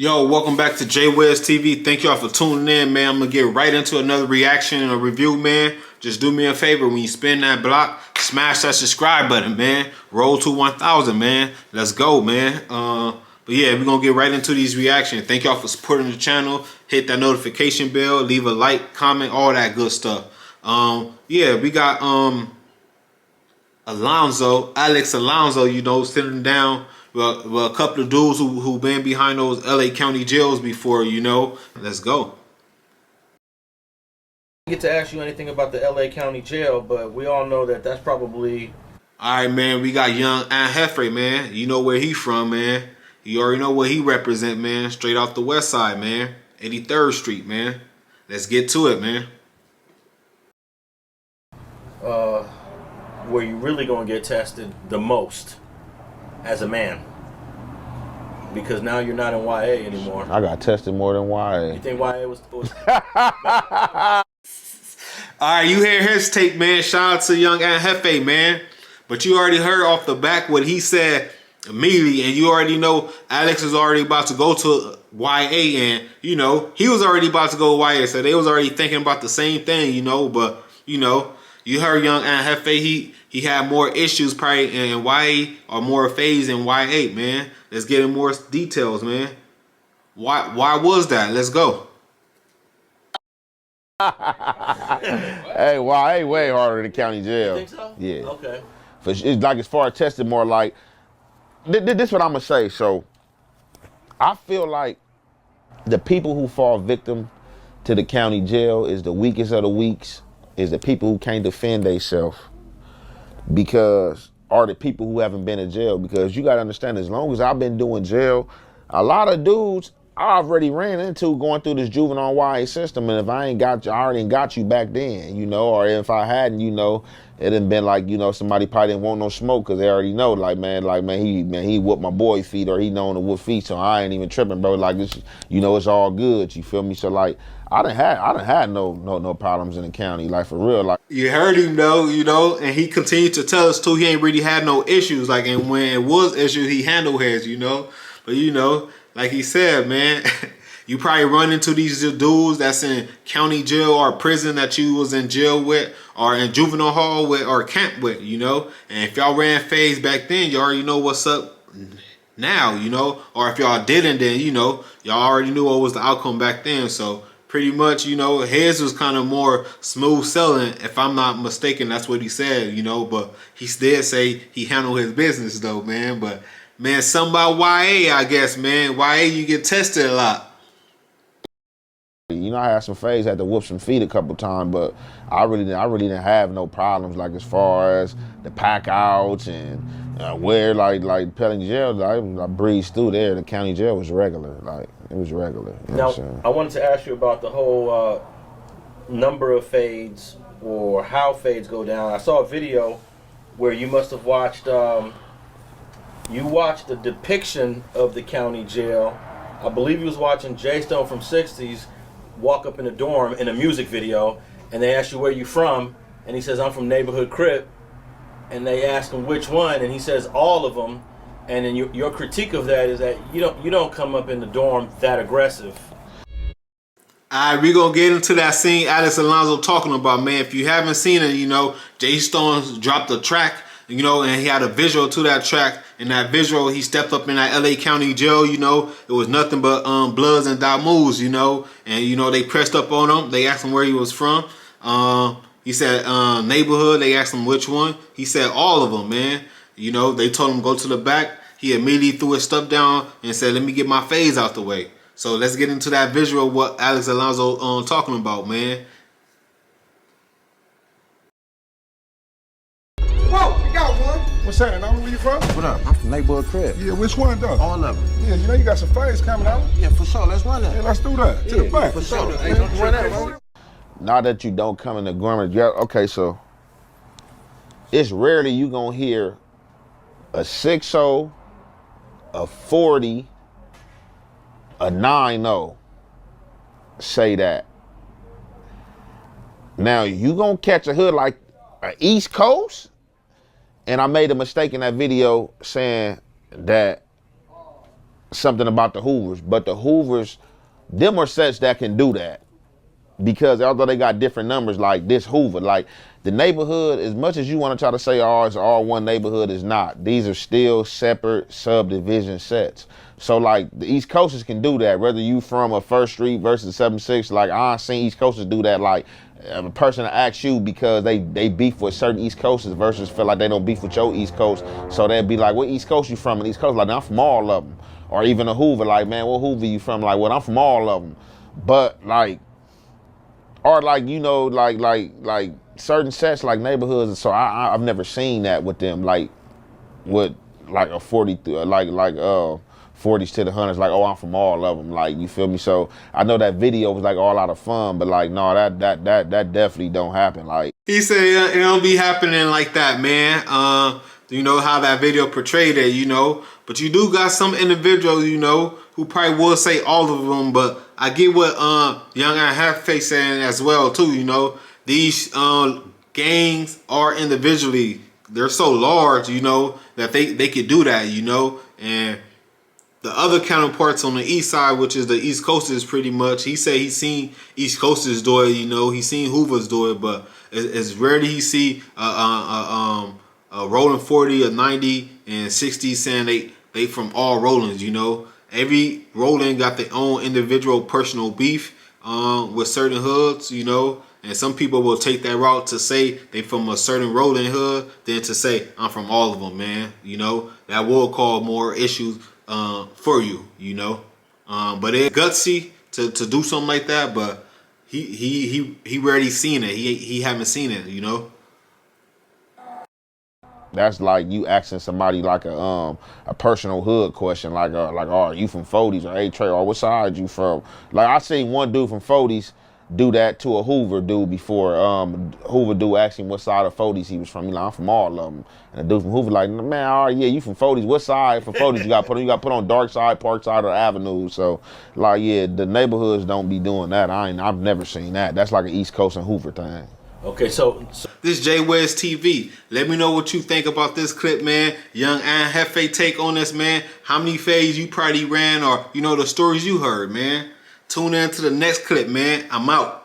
Yo, welcome back to JWez TV. Thank y'all for tuning in, man. I'm gonna get right into another reaction and a review, man. Just do me a favor, when you spin that block, smash that subscribe button, man. Roll to 1,000, man. Let's go, man. But yeah, we're gonna get right into these reactions. Thank y'all for supporting the channel. Hit that notification bell, leave a like, comment, all that good stuff. Yeah, we got Alex Alonso, you know, sitting down. Well, a couple of dudes who been behind those LA County jails before, you know. Let's go. I get to ask you anything about the LA County Jail, but we all know that that's probably... All right, man, we got young JEFE, man. You know where he from, man. You already know what he represent, man. Straight off the west side, man. 83rd Street, man. Let's get to it, man. Where you really gonna get tested the most as a man, because now you're not in YA anymore. I got tested more than YA. You think YA was All right, you hear his take, man. Shout out to young JEFE, man. But you already heard off the back what he said immediately, and you already know Alex is already about to go to YA, and you know he was already about to go to YA, so they was already thinking about the same thing, you know. But you know, you heard young JEFE, he had more issues probably in YA or more phase in YA, man. Let's get in more details, man. Why was that? Let's go. Hey, YA way harder than county jail. You think so? Yeah. Okay. For it's like as far as tested, more like this what I'm gonna say. So I feel like the people who fall victim to the county jail is the weakest of the weaks, is the people who can't defend themselves, because are the people who haven't been in jail. Because you gotta understand, as long as I've been doing jail, a lot of dudes I already ran into going through this juvenile YA system, and if I ain't got you, I already got you back then, you know, or if I hadn't, you know, it had been like, you know, somebody probably didn't want no smoke because they already know, like man, he whooped my boy feet, or he known to whoop feet, so I ain't even tripping, bro. Like this, you know, it's all good. You feel me? So like, I done had no problems in the county, like for real. Like You heard him though, you know, and he continued to tell us too he ain't really had no issues. Like, and when it was issues, he handled his, you know. But you know, like he said, man, you probably run into these dudes that's in county jail or prison that you was in jail with, or in juvenile hall with, or camp with, you know. And if y'all ran phase back then, you already know what's up now, you know. Or if y'all didn't, then you know, y'all already knew what was the outcome back then. So pretty much, you know, his was kind of more smooth selling, if I'm not mistaken. That's what he said, you know. But he did say he handled his business though, man. But man, something about YA, I guess, man. YA, you get tested a lot. you know, I had some phase, had to whoop some feet a couple times, but I really didn't have no problems, like as far as the pack outs and where like Pelling jail, I breezed through there. The county jail was regular, like it was regular. You know Now, I wanted to ask you about the whole number of fades, or how fades go down. I saw a video where you must have watched, you watched the depiction of the county jail. I believe you was watching Jay Stone from 60s walk up in a dorm in a music video, and they asked you where you from, and he says, I'm from Neighborhood Crip, and they asked him which one, and he says all of them. And then your critique of that is that you don't come up in the dorm that aggressive. All right, we're going to get into that scene Alex Alonso talking about, man. If you haven't seen it, you know, Jay Stone dropped a track, you know, and he had a visual to that track. In that visual, he stepped up in that LA County jail, you know. It was nothing but Bloods and Damus, you know. And, you know, they pressed up on him. They asked him where he was from. He said neighborhood. They asked him which one. He said all of them, man. You know, they told him go to the back. He immediately threw his stuff down and said, let me get my phase out the way. So let's get into that visual, what Alex Alonso talking about, man. Whoa, you got one. What's happening? Where you from? What up? I'm from Neighborhood Crib. Yeah, which one though? All of them. Yeah, you know you got some phase coming out. Yeah, for sure. Let's run that. Yeah, let's do that. To the back. For sure. Hey, Man, don't run that, bro. Not that you don't come in the garment. Yeah, okay, so it's rarely you gonna hear a 6-0, a 40, a 9-0 say that. Now you gonna catch a hood like East Coast, and I made a mistake in that video saying that something about the Hoovers, but the Hoovers, them are sets that can do that. Because although they got different numbers, like this Hoover, like the neighborhood, as much as you want to try to say, oh, it's all one neighborhood, is not. These are still separate subdivision sets. So like the East Coasters can do that, whether you from a First Street versus 7-6, like I seen East Coasters do that, like a person asks you because they beef with certain East Coasters versus feel like they don't beef with your East Coast. So they'd be like, what East Coast you from? And East Coast, like, I'm from all of them. Or even a Hoover, like, man, what Hoover you from? Like, well, I'm from all of them. But like, or like, you know, like certain sets, like neighborhoods. So I've never seen that with them, like with like a 40, like 40s to the hundreds, like, oh, I'm from all of them, like, you feel me? So I know that video was like all out of fun, but like, no, that definitely don't happen. Like He said it don't be happening like that, man. You know how that video portrayed it, you know. But you do got some individuals, you know, who probably will say all of them. But I get what Young and Half-Face saying as well too. You know, these gangs are individually, they're so large, you know, that they could do that, you know. And the other counterparts on the east side, which is the East Coasters, pretty much, he said he's seen East Coasters do it, you know, he's seen Hoovers do it, but it's rare that he see a rolling 40, a 90, and 60 saying they from all rollings, you know. Every rolling got their own individual personal beef with certain hoods, you know. And some people will take that route to say they from a certain rolling hood than to say I'm from all of them, man. You know, that will cause more issues for you, you know. But it's gutsy to do something like that, but he rarely seen it. He haven't seen it, you know. that's like you asking somebody like a personal hood question, like oh, are you from 40s or A Trey or what side you from? Like I seen one dude from 40s do that to a Hoover dude before. Hoover dude asked him what side of 40s he was from. He like, I'm from all of them. And the dude from Hoover like, man, all right, yeah, you from 40s. What side for 40s you got put on? You got put on Dark Side, Park Side, or Avenue. So like, yeah, the neighborhoods don't be doing that. I've never seen that. That's like an East Coast and Hoover thing. Okay, so This J West TV. Let me know what you think about this clip, man. Young and Hefe take on this, man. How many fades you probably ran, or you know the stories you heard, man. Tune in to the next clip, man. I'm out.